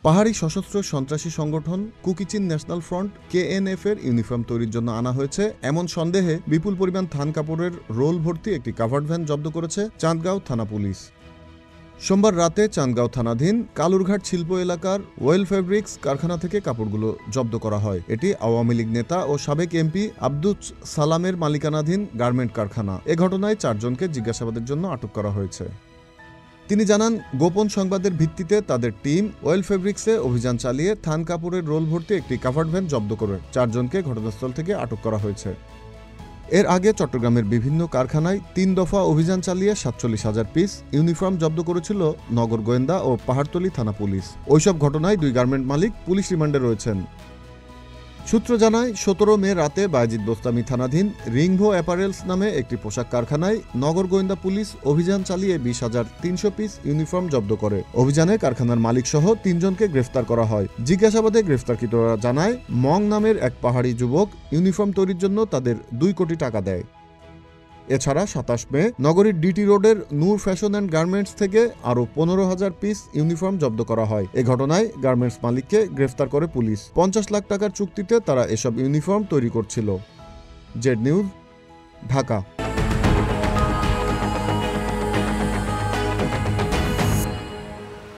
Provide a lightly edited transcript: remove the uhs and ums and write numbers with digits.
পাহাড়ি সশস্ত্র সন্ত্রাসী সংগঠন কুকিচিন ন্যাশনাল ফ্রন্ট KNF এর ইউনিফর্ম তৈরির জন্য আনা হয়েছে এমন সন্দেহে বিপুল পরিমাণ থান কাপড়ের রোল ভর্তি একটি কাভার্ড ভ্যান জব্দ করেছে চাঁদগাঁও থানা পুলিশ। সোমবার রাতে চাঁদগাঁও থানাধীন কালুরঘাট শিল্প এলাকার ওয়েল ফেব্রিক্স কারখানা থেকে কাপড়গুলো জব্দ করা হয়। এটি আওয়ামী লীগ নেতা ও সাবেক MP আব্দুস সালামের মালিকানাধীন গার্মেন্ট কারখানা। এ ঘটনায় 4 জনকে জিজ্ঞাসাবাদের জন্য আটক করা হয়েছে। তিনি জানান, গোপন সংবাদের ভিত্তিতে তাদের টিম ওয়েল ফেব্রিক্সে অভিযান চালিয়ে থান কাপড়ের রোল ভর্তি একটি কাভার্ড ভ্যান জব্দ করে 4 জনকে ঘটনাস্থল থেকে আটক করা হয়েছে। এর আগে চট্টগ্রামের বিভিন্ন কারখানায় 3 দফা অভিযান চালিয়ে 47,000 পিস ইউনিফর্ম জব্দ করেছিল নগর গোয়েন্দা ও পাহাড়তলী থানা পুলিশ। ওইসব ঘটনায় 2 গার্মেন্ট মালিক পুলিশ রিমান্ডে রয়েছেন। সূত্র জানায়, 17 মে রাতে বায়েজিদ বোস্তামি থানাধীন রিংভো অ্যাপারেলস নামে একটি পোশাক কারখানায় নগর গোয়েন্দা পুলিশ অভিযান চালিয়ে 20,300 পিস ইউনিফর্ম জব্দ করে। অভিযানে কারখানার মালিক সহ 3 জনকে গ্রেফতার করা হয়। জিজ্ঞাসাবাদে গ্রেফতারকৃতরা জানায়, মং নামের এক পাহাড়ি যুবক ইউনিফর্ম তৈরির জন্য তাদের 2 কোটি টাকা দেয়। এছাড়া 27 মে নগরীর DT রোডের নূর ফ্যাশন অ্যান্ড গার্মেন্টস থেকে আরও 15,000 পিস ইউনিফর্ম জব্দ করা হয়। এ ঘটনায় গার্মেন্টস মালিককে গ্রেফতার করে পুলিশ। 50 লাখ টাকার চুক্তিতে তারা এসব ইউনিফর্ম তৈরি করছিল। Z news, Dhaka.